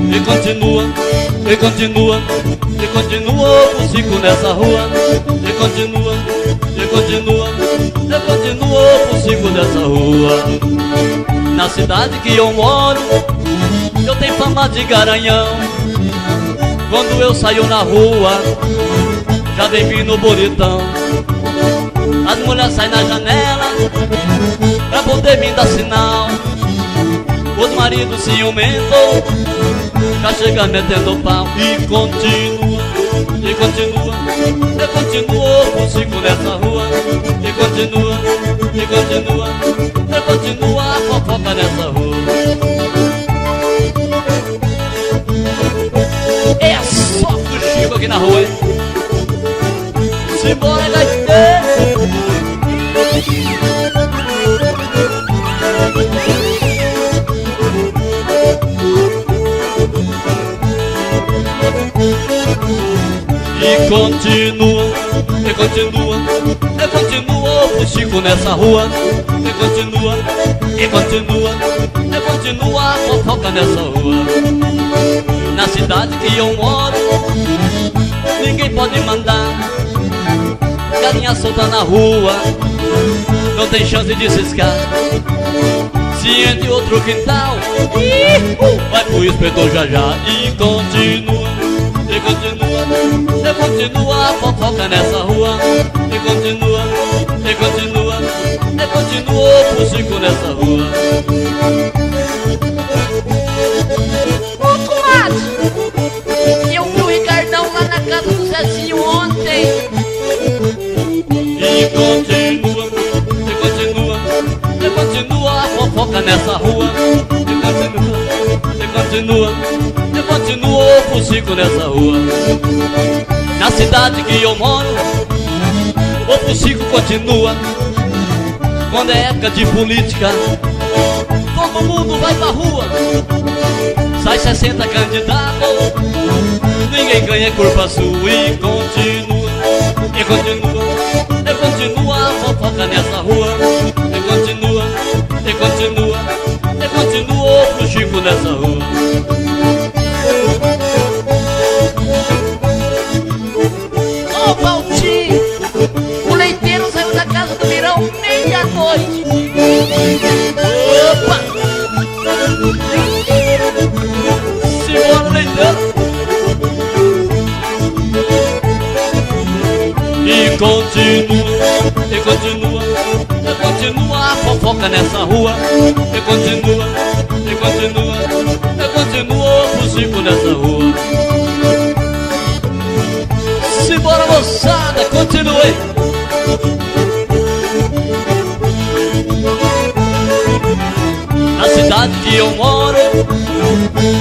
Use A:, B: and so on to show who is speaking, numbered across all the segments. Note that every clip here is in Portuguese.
A: E continua, e continua, e continua o ciclo nessa rua. E continua, e continua, e continua o ciclo nessa rua. Na cidade que eu moro, eu tenho fama de garanhão. Quando eu saio na rua, já vem vindo bonitão. As mulheres saem na janela pra poder me dar sinal. Os maridos ciumentos já chega metendo pau. E continua, e continua, e continua o ciclo nessa rua. E continua, e continua, e continua a fofoca nessa rua. É só fuxico aqui na rua, hein? Simbora, gaiteiro! E continua, e continua, e continua o fuxico nessa rua. E continua, e continua, e continua a fofoca nessa rua. Na cidade que eu moro, ninguém pode mandar. Galinha solta na rua, não tem chance de ciscar. Se entre outro quintal, vai pro inspetor já já. E continua, e continua, e continua a fofoca nessa rua. E continua, e continua, e continua o fuxico nessa rua.
B: Ô, comadre, eu vi o Ricardão lá na casa do Zezinho ontem.
A: E continua, e continua, e continua a fofoca nessa rua. E continua, e continua, e continua o fuxico nessa rua. Na cidade que eu moro, o fuxico continua. Quando é época de política, todo mundo vai pra rua. Sai 60 candidatos, ninguém ganha culpa sua. E continua, e continua, e continua a fofoca nessa rua. E continua, e continua, e continua o fuxico nessa rua.
B: Ô, Valtinho, o leiteiro saiu da casa do Mirão meia-noite.
A: Opa! Simbora, leiteiro! E continua, e continua, e continua a fofoca nessa rua. E continua, e continua, e continua o fuxico nessa rua. Simbora, moçada, continue! Na cidade que eu moro,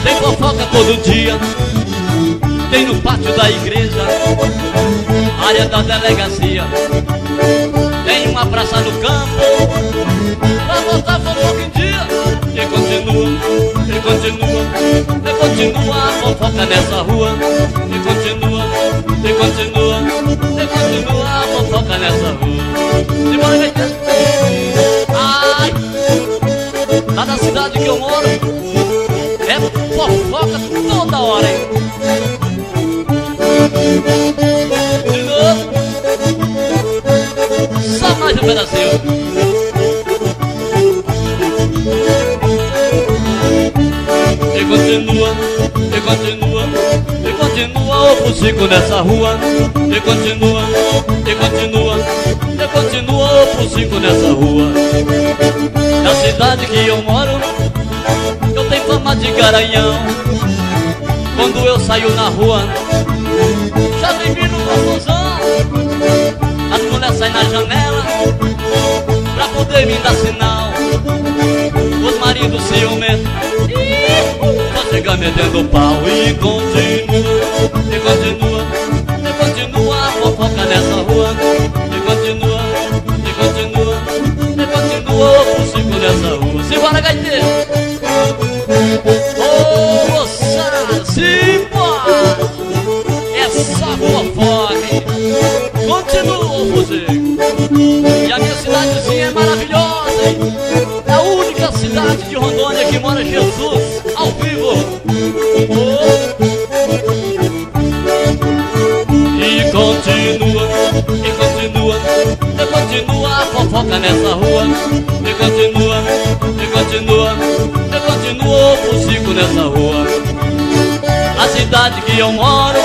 A: tem fofoca todo dia. Tem no pátio da igreja, área da delegacia. Tem uma praça no campo, pra botar fofoca em dia. E continua, e continua, e continua a fofoca nessa rua. E continua, e continua, e continua a fofoca nessa rua. Simbora, gaiteiro! Ai! Lá na cidade que eu moro, é fofoca toda hora, hein? De novo. Só mais um pedacinho. E continua, e continua, e continua o fuxico nessa rua. E continua, e continua, e continua o fuxico nessa rua. Na cidade que eu moro, eu tenho fama de garanhão. Quando eu saio na rua, já vem vindo confusão. As mulheres saem na janela pra poder me dar sinal. Os maridos ciumentos já chega metendo pau. E continua, e continua, e continua a fofoca nessa rua. E continua, e continua, e continua o fuxico nessa rua. Simbora, gaiteiro! Ô, moçada, simbora! É só fofoca, hein? fofoca nessa rua. E continua, e continua, e continua o fuxico nessa rua. A cidade que eu moro,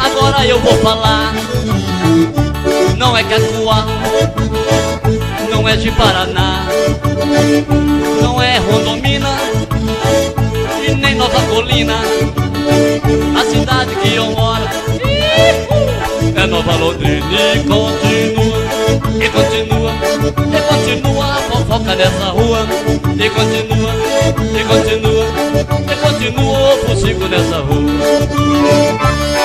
A: agora eu vou falar. Não é Cacoal, não é de Paraná, não é Rondomina e nem Nova Colina. A cidade que eu moro é Nova Londrina. E continua, e continua, e continua a fofoca nessa rua. E continua, e continua, e continua o fuxico nessa rua.